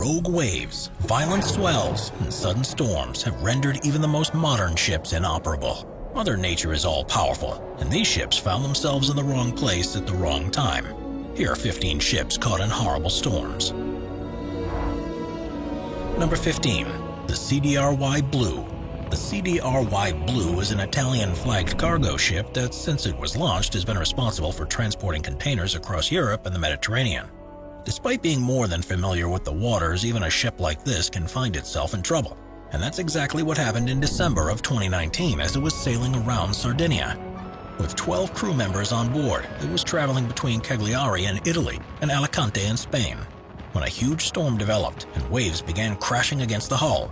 Rogue waves, violent swells, and sudden storms have rendered even the most modern ships inoperable. Mother Nature is all-powerful, and these ships found themselves in the wrong place at the wrong time. Here are 15 ships caught in horrible storms. Number 15. The CDRY Blue. The CDRY Blue is an Italian-flagged cargo ship that, since it was launched, has been responsible for transporting containers across Europe and the Mediterranean. Despite being more than familiar with the waters, even a ship like this can find itself in trouble. And that's exactly what happened in December of 2019 as it was sailing around Sardinia. With 12 crew members on board, it was traveling between Cagliari in Italy and Alicante in Spain, when a huge storm developed and waves began crashing against the hull.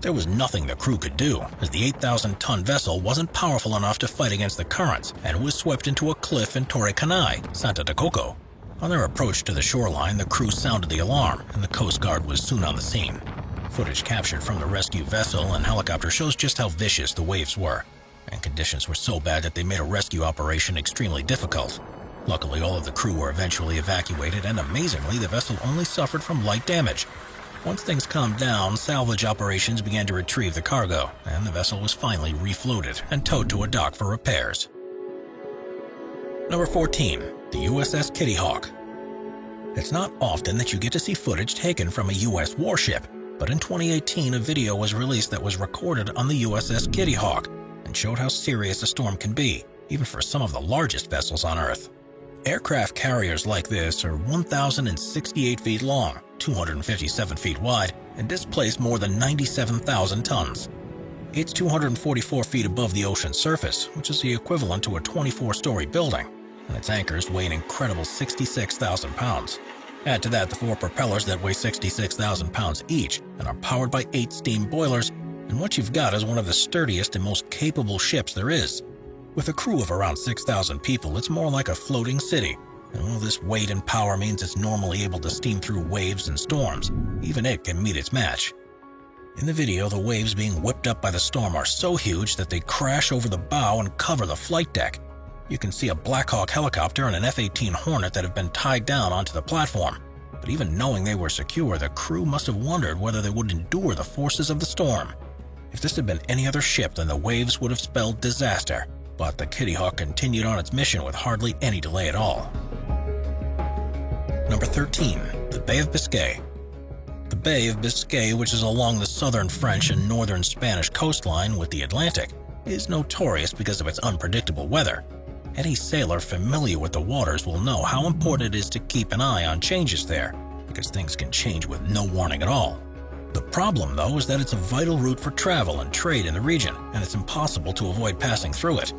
There was nothing the crew could do, as the 8,000-ton vessel wasn't powerful enough to fight against the currents and was swept into a cliff in Torre Canai, Santa de Coco. On their approach to the shoreline, the crew sounded the alarm, and the Coast Guard was soon on the scene. Footage captured from the rescue vessel and helicopter shows just how vicious the waves were, and conditions were so bad that they made a rescue operation extremely difficult. Luckily, all of the crew were eventually evacuated, and amazingly, the vessel only suffered from light damage. Once things calmed down, salvage operations began to retrieve the cargo, and the vessel was finally refloated and towed to a dock for repairs. Number 14. The USS Kitty Hawk. It's not often that you get to see footage taken from a U.S. warship, but in 2018 a video was released that was recorded on the USS Kitty Hawk and showed how serious a storm can be, even for some of the largest vessels on Earth. Aircraft carriers like this are 1,068 feet long, 257 feet wide, and displace more than 97,000 tons. It's 244 feet above the ocean surface, which is the equivalent to a 24-story building, and its anchors weigh an incredible 66,000 pounds. Add to that the 4 propellers that weigh 66,000 pounds each and are powered by 8 steam boilers, and what you've got is one of the sturdiest and most capable ships there is. With a crew of around 6,000 people, it's more like a floating city, and all this weight and power means it's normally able to steam through waves and storms. Even it can meet its match. In the video, the waves being whipped up by the storm are so huge that they crash over the bow and cover the flight deck. You can see a Black Hawk helicopter and an F-18 Hornet that have been tied down onto the platform. But even knowing they were secure, the crew must have wondered whether they would endure the forces of the storm. If this had been any other ship, then the waves would have spelled disaster. But the Kitty Hawk continued on its mission with hardly any delay at all. Number 13. The Bay of Biscay. The Bay of Biscay, which is along the southern French and northern Spanish coastline with the Atlantic, is notorious because of its unpredictable weather. Any sailor familiar with the waters will know how important it is to keep an eye on changes there, because things can change with no warning at all. The problem, though, is that it's a vital route for travel and trade in the region, and it's impossible to avoid passing through it.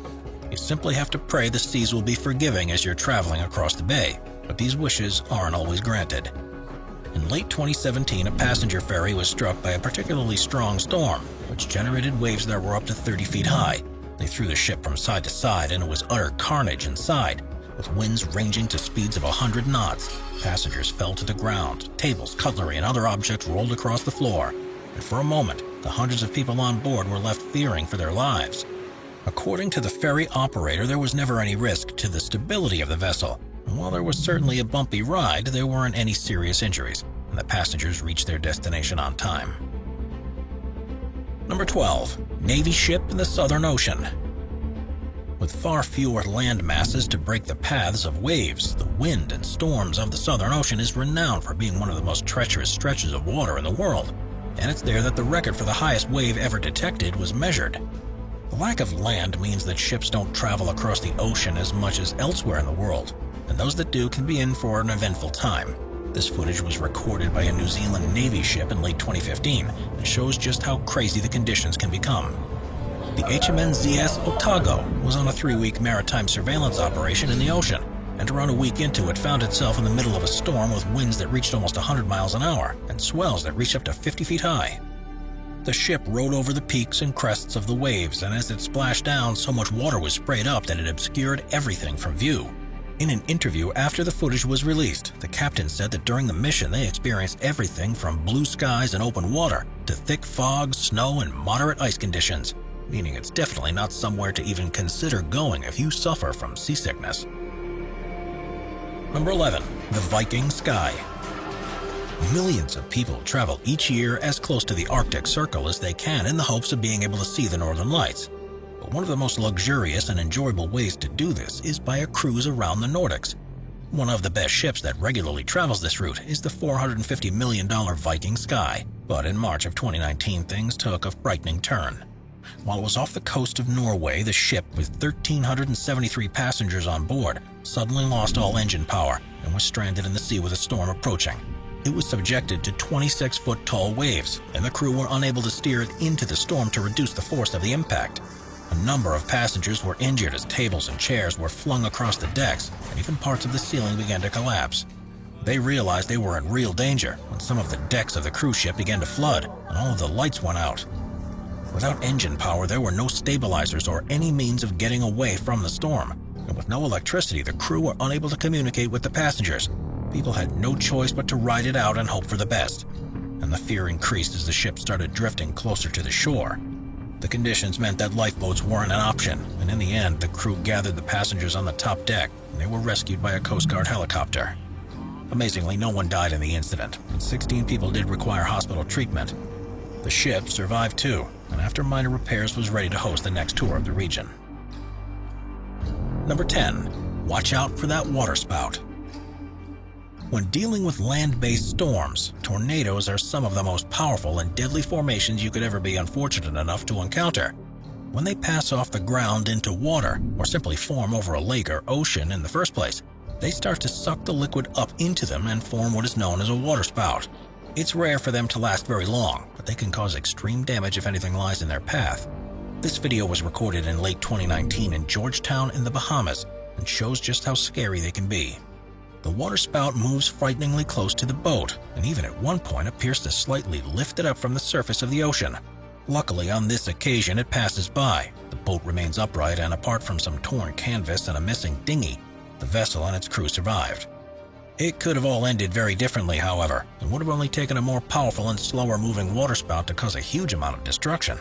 You simply have to pray the seas will be forgiving as you're traveling across the bay, but these wishes aren't always granted. In late 2017, a passenger ferry was struck by a particularly strong storm, which generated waves that were up to 30 feet high. They threw the ship from side to side, and it was utter carnage inside, with winds ranging to speeds of 100 knots. Passengers fell to the ground, tables, cutlery, and other objects rolled across the floor, and for a moment, the hundreds of people on board were left fearing for their lives. According to the ferry operator, there was never any risk to the stability of the vessel, and while there was certainly a bumpy ride, there weren't any serious injuries, and the passengers reached their destination on time. Number 12. Navy ship in the Southern Ocean. With far fewer land masses to break the paths of waves, the wind and storms of the Southern Ocean is renowned for being one of the most treacherous stretches of water in the world, and it's there that the record for the highest wave ever detected was measured. The lack of land means that ships don't travel across the ocean as much as elsewhere in the world, and those that do can be in for an eventful time. This footage was recorded by a New Zealand Navy ship in late 2015 and shows just how crazy the conditions can become. The HMNZS Otago was on a 3-week maritime surveillance operation in the ocean, and around a week into it found itself in the middle of a storm with winds that reached almost 100 miles an hour and swells that reached up to 50 feet high. The ship rode over the peaks and crests of the waves, and as it splashed down, so much water was sprayed up that it obscured everything from view. In an interview after the footage was released, the captain said that during the mission they experienced everything from blue skies and open water to thick fog, snow, and moderate ice conditions, meaning it's definitely not somewhere to even consider going if you suffer from seasickness. Number 11. The Viking Sky. Millions of people travel each year as close to the Arctic Circle as they can in the hopes of being able to see the northern lights. But one of the most luxurious and enjoyable ways to do this is by a cruise around the Nordics. One of the best ships that regularly travels this route is the $450 million Viking Sky. But in March of 2019, things took a frightening turn. While it was off the coast of Norway, the ship, with 1,373 passengers on board, suddenly lost all engine power and was stranded in the sea with a storm approaching. It was subjected to 26-foot-tall waves, and the crew were unable to steer it into the storm to reduce the force of the impact. A number of passengers were injured as tables and chairs were flung across the decks, and even parts of the ceiling began to collapse. They realized they were in real danger when some of the decks of the cruise ship began to flood, and all of the lights went out. Without engine power, there were no stabilizers or any means of getting away from the storm. And with no electricity, the crew were unable to communicate with the passengers. People had no choice but to ride it out and hope for the best. And the fear increased as the ship started drifting closer to the shore. The conditions meant that lifeboats weren't an option, and in the end, the crew gathered the passengers on the top deck, and they were rescued by a Coast Guard helicopter. Amazingly, no one died in the incident, but 16 people did require hospital treatment. The ship survived too, and after minor repairs was ready to host the next tour of the region. Number 10. Watch out for that waterspout. When dealing with land-based storms, tornadoes are some of the most powerful and deadly formations you could ever be unfortunate enough to encounter. When they pass off the ground into water, or simply form over a lake or ocean in the first place, they start to suck the liquid up into them and form what is known as a waterspout. It's rare for them to last very long, but they can cause extreme damage if anything lies in their path. This video was recorded in late 2019 in Georgetown in the Bahamas and shows just how scary they can be. The waterspout moves frighteningly close to the boat, and even at one point appears to slightly lift it up from the surface of the ocean. Luckily, on this occasion, it passes by. The boat remains upright, and apart from some torn canvas and a missing dinghy, the vessel and its crew survived. It could have all ended very differently, however, and would have only taken a more powerful and slower-moving waterspout to cause a huge amount of destruction.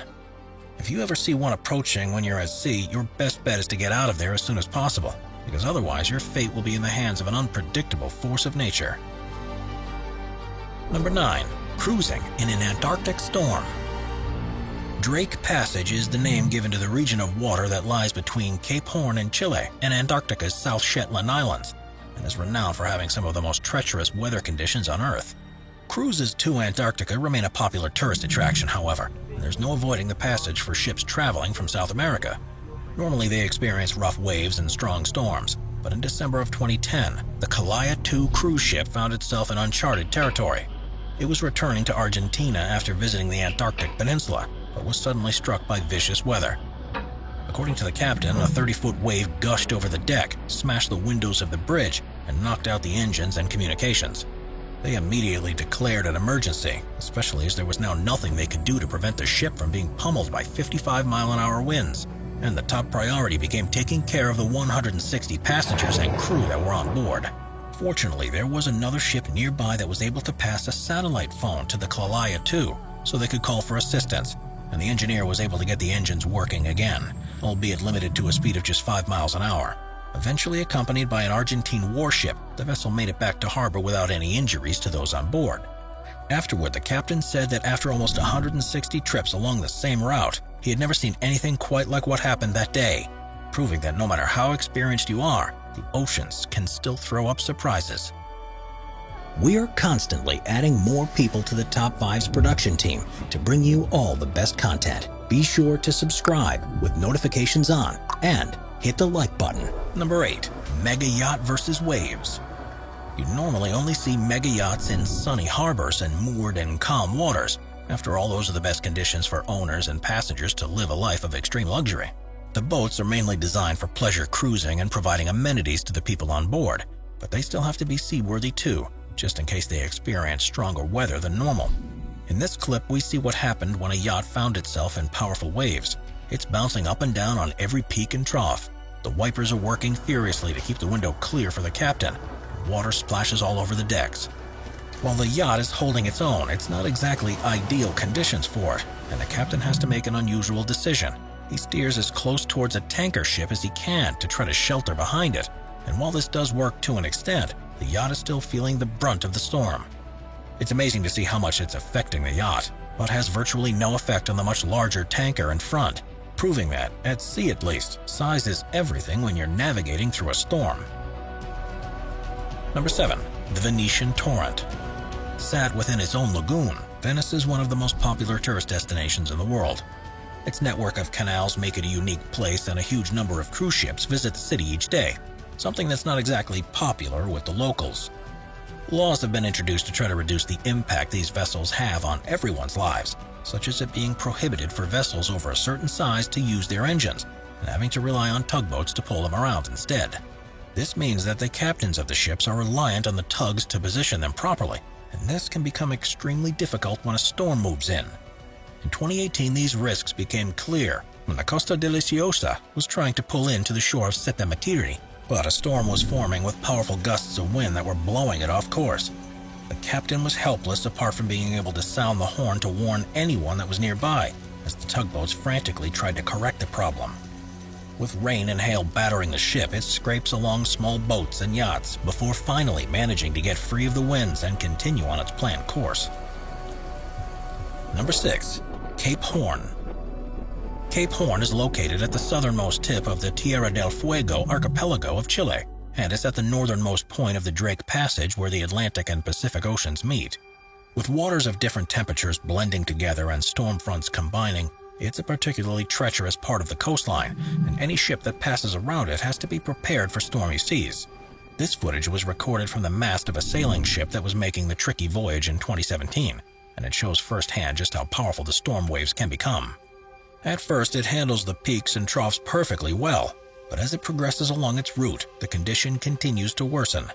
If you ever see one approaching when you're at sea, your best bet is to get out of there as soon as possible, because otherwise your fate will be in the hands of an unpredictable force of nature. Number 9. Cruising in an Antarctic storm. Drake Passage is the name given to the region of water that lies between Cape Horn in Chile and Antarctica's South Shetland Islands, and is renowned for having some of the most treacherous weather conditions on Earth. Cruises to Antarctica remain a popular tourist attraction, however, and there's no avoiding the passage for ships traveling from South America. Normally they experience rough waves and strong storms, but in December of 2010, the Calaya 2 cruise ship found itself in uncharted territory. It was returning to Argentina after visiting the Antarctic Peninsula, but was suddenly struck by vicious weather. According to the captain, a 30-foot wave gushed over the deck, smashed the windows of the bridge, and knocked out the engines and communications. They immediately declared an emergency, especially as there was now nothing they could do to prevent the ship from being pummeled by 55-mile-an-hour winds, and the top priority became taking care of the 160 passengers and crew that were on board. Fortunately, there was another ship nearby that was able to pass a satellite phone to the Calaya 2, so they could call for assistance, and the engineer was able to get the engines working again, albeit limited to a speed of just 5 miles an hour. Eventually accompanied by an Argentine warship, the vessel made it back to harbor without any injuries to those on board. Afterward, the captain said that after almost 160 trips along the same route, he had never seen anything quite like what happened that day, proving that no matter how experienced you are, the oceans can still throw up surprises. We're constantly adding more people to the Top 5's production team to bring you all the best content. Be sure to subscribe with notifications on and hit the like button. Number 8. Mega Yacht versus Waves. You normally only see mega yachts in sunny harbors and moored in calm waters. After all, those are the best conditions for owners and passengers to live a life of extreme luxury. The boats are mainly designed for pleasure cruising and providing amenities to the people on board, but they still have to be seaworthy too, just in case they experience stronger weather than normal. In this clip, we see what happened when a yacht found itself in powerful waves. It's bouncing up and down on every peak and trough. The wipers are working furiously to keep the window clear for the captain. Water splashes all over the decks. While the yacht is holding its own, it's not exactly ideal conditions for it, and the captain has to make an unusual decision. He steers as close towards a tanker ship as he can to try to shelter behind it, and while this does work to an extent, the yacht is still feeling the brunt of the storm. It's amazing to see how much it's affecting the yacht, but has virtually no effect on the much larger tanker in front, proving that, at sea at least, size is everything when you're navigating through a storm. Number 7. The Venetian Torrent. Sat within its own lagoon, Venice is one of the most popular tourist destinations in the world. Its network of canals make it a unique place, and a huge number of cruise ships visit the city each day, something that's not exactly popular with the locals. Laws have been introduced to try to reduce the impact these vessels have on everyone's lives, such as it being prohibited for vessels over a certain size to use their engines, and having to rely on tugboats to pull them around instead. This means that the captains of the ships are reliant on the tugs to position them properly, and this can become extremely difficult when a storm moves in. In 2018, these risks became clear when the Costa Deliciosa was trying to pull in to the shore of Sette Matiri, but a storm was forming with powerful gusts of wind that were blowing it off course. The captain was helpless apart from being able to sound the horn to warn anyone that was nearby, as the tugboats frantically tried to correct the problem. With rain and hail battering the ship, it scrapes along small boats and yachts before finally managing to get free of the winds and continue on its planned course. Number 6. Cape Horn. Cape Horn is located at the southernmost tip of the Tierra del Fuego archipelago of Chile, and is at the northernmost point of the Drake Passage where the Atlantic and Pacific Oceans meet. With waters of different temperatures blending together and storm fronts combining, it's a particularly treacherous part of the coastline, and any ship that passes around it has to be prepared for stormy seas. This footage was recorded from the mast of a sailing ship that was making the tricky voyage in 2017, and it shows firsthand just how powerful the storm waves can become. At first, it handles the peaks and troughs perfectly well, but as it progresses along its route, the condition continues to worsen.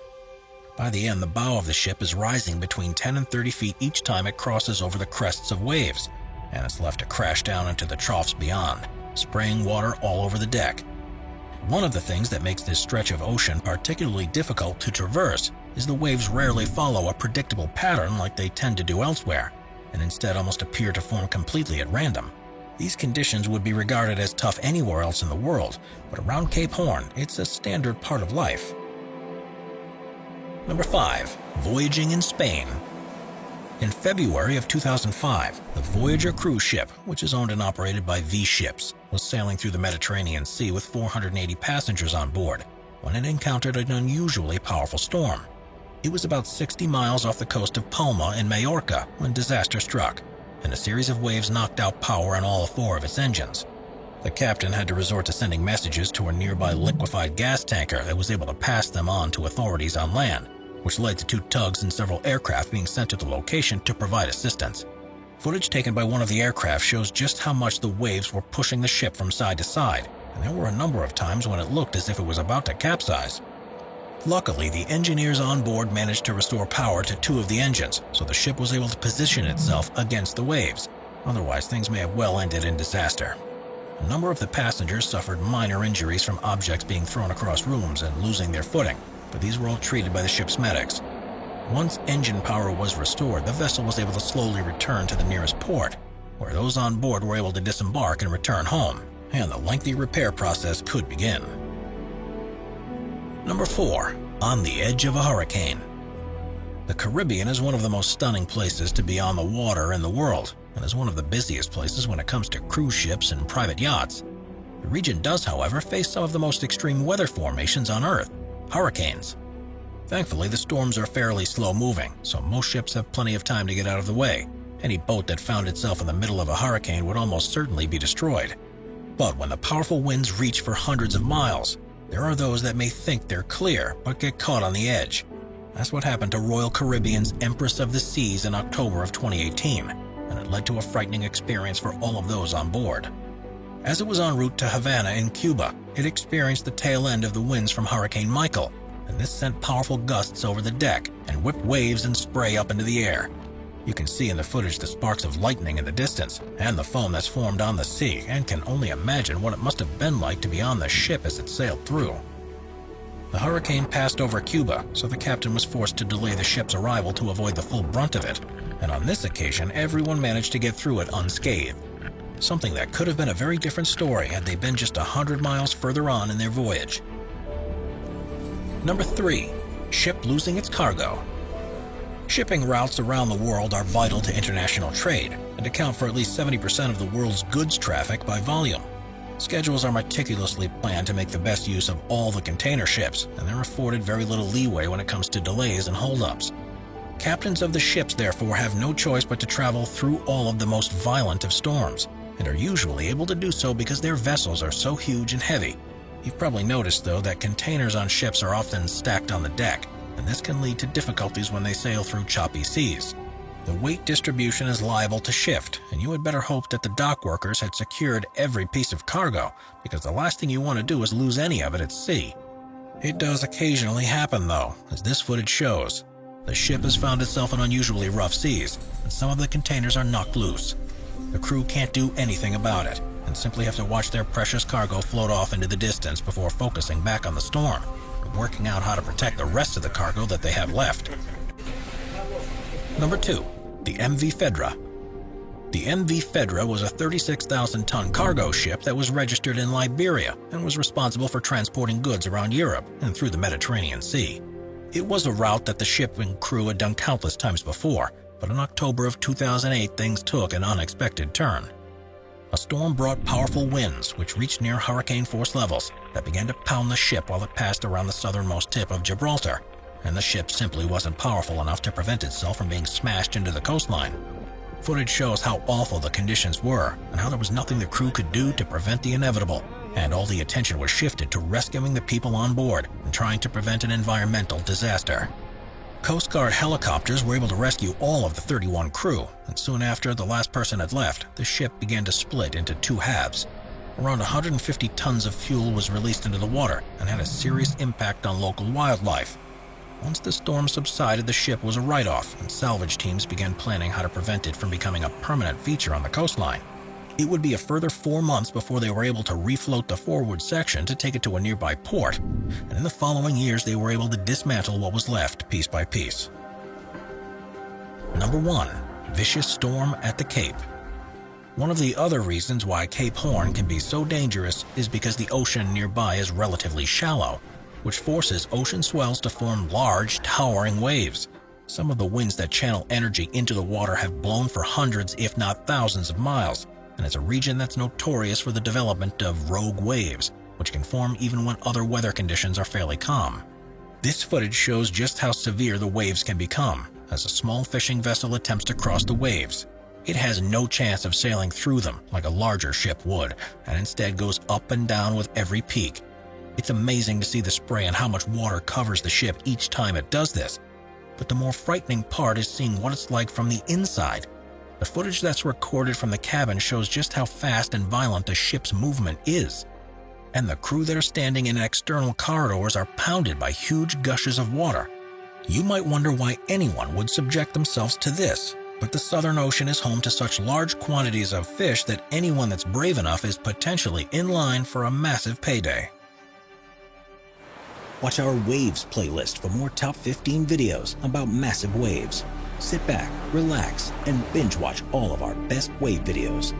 By the end, the bow of the ship is rising between 10 and 30 feet each time it crosses over the crests of waves, and it's left to crash down into the troughs beyond, spraying water all over the deck. One of the things that makes this stretch of ocean particularly difficult to traverse is the waves rarely follow a predictable pattern like they tend to do elsewhere, and instead almost appear to form completely at random. These conditions would be regarded as tough anywhere else in the world, but around Cape Horn, it's a standard part of life. Number 5. Voyaging in Spain. In February of 2005, the Voyager cruise ship, which is owned and operated by V Ships, was sailing through the Mediterranean Sea with 480 passengers on board when it encountered an unusually powerful storm. It was about 60 miles off the coast of Palma in Majorca when disaster struck, and a series of waves knocked out power in all 4 of its engines. The captain had to resort to sending messages to a nearby liquefied gas tanker that was able to pass them on to authorities on land, which led to 2 tugs and several aircraft being sent to the location to provide assistance. Footage taken by one of the aircraft shows just how much the waves were pushing the ship from side to side, and there were a number of times when it looked as if it was about to capsize. Luckily, the engineers on board managed to restore power to 2 of the engines, so the ship was able to position itself against the waves. Otherwise, things may have well ended in disaster. A number of the passengers suffered minor injuries from objects being thrown across rooms and losing their footing, but these were all treated by the ship's medics. Once engine power was restored, the vessel was able to slowly return to the nearest port, where those on board were able to disembark and return home, and the lengthy repair process could begin. Number 4. On the edge of a hurricane. The Caribbean is one of the most stunning places to be on the water in the world, and is one of the busiest places when it comes to cruise ships and private yachts. The region does, however, face some of the most extreme weather formations on Earth, hurricanes. Thankfully, the storms are fairly slow-moving, so most ships have plenty of time to get out of the way. Any boat that found itself in the middle of a hurricane would almost certainly be destroyed. But when the powerful winds reach for hundreds of miles, there are those that may think they're clear, but get caught on the edge. That's what happened to Royal Caribbean's Empress of the Seas in October of 2018, and it led to a frightening experience for all of those on board. As it was en route to Havana in Cuba, it experienced the tail end of the winds from Hurricane Michael, and this sent powerful gusts over the deck and whipped waves and spray up into the air. You can see in the footage the sparks of lightning in the distance, and the foam that's formed on the sea, and can only imagine what it must have been like to be on the ship as it sailed through. The hurricane passed over Cuba, so the captain was forced to delay the ship's arrival to avoid the full brunt of it, and on this occasion everyone managed to get through it unscathed. Something that could have been a very different story had they been just 100 miles further on in their voyage. Number 3. Ship losing its cargo. Shipping routes around the world are vital to international trade and account for at least 70% of the world's goods traffic by volume. Schedules are meticulously planned to make the best use of all the container ships, and they're afforded very little leeway when it comes to delays and holdups. Captains of the ships, therefore, have no choice but to travel through all of the most violent of storms, and are usually able to do so because their vessels are so huge and heavy. You've probably noticed, though, that containers on ships are often stacked on the deck, and this can lead to difficulties when they sail through choppy seas. The weight distribution is liable to shift, and you had better hope that the dock workers had secured every piece of cargo, because the last thing you want to do is lose any of it at sea. It does occasionally happen, though, as this footage shows. The ship has found itself in unusually rough seas, and some of the containers are knocked loose. The crew can't do anything about it, and simply have to watch their precious cargo float off into the distance before focusing back on the storm, and working out how to protect the rest of the cargo that they have left. Number 2. The MV Fedra. The MV Fedra was a 36,000-ton cargo ship that was registered in Liberia and was responsible for transporting goods around Europe and through the Mediterranean Sea. It was a route that the ship and crew had done countless times before, but in October of 2008 things took an unexpected turn. A storm brought powerful winds, which reached near hurricane force levels, that began to pound the ship while it passed around the southernmost tip of Gibraltar, and the ship simply wasn't powerful enough to prevent itself from being smashed into the coastline. Footage shows how awful the conditions were, and how there was nothing the crew could do to prevent the inevitable, and all the attention was shifted to rescuing the people on board and trying to prevent an environmental disaster. Coast Guard helicopters were able to rescue all of the 31 crew, and soon after the last person had left, the ship began to split into two halves. Around 150 tons of fuel was released into the water and had a serious impact on local wildlife. Once the storm subsided, the ship was a write-off, and salvage teams began planning how to prevent it from becoming a permanent feature on the coastline. It would be a further 4 months before they were able to refloat the forward section to take it to a nearby port, and in the following years they were able to dismantle what was left piece by piece. Number 1. Vicious storm at the Cape. One of the other reasons why Cape Horn can be so dangerous is because the ocean nearby is relatively shallow, which forces ocean swells to form large, towering waves. Some of the winds that channel energy into the water have blown for hundreds, if not thousands of miles, and it's a region that's notorious for the development of rogue waves, which can form even when other weather conditions are fairly calm. This footage shows just how severe the waves can become, as a small fishing vessel attempts to cross the waves. It has no chance of sailing through them like a larger ship would, and instead goes up and down with every peak. It's amazing to see the spray and how much water covers the ship each time it does this. But the more frightening part is seeing what it's like from the inside. The footage that's recorded from the cabin shows just how fast and violent the ship's movement is. And the crew that are standing in external corridors are pounded by huge gushes of water. You might wonder why anyone would subject themselves to this, but the Southern Ocean is home to such large quantities of fish that anyone that's brave enough is potentially in line for a massive payday. Watch our Waves playlist for more top 15 videos about massive waves. Sit back, relax, and binge watch all of our best wave videos.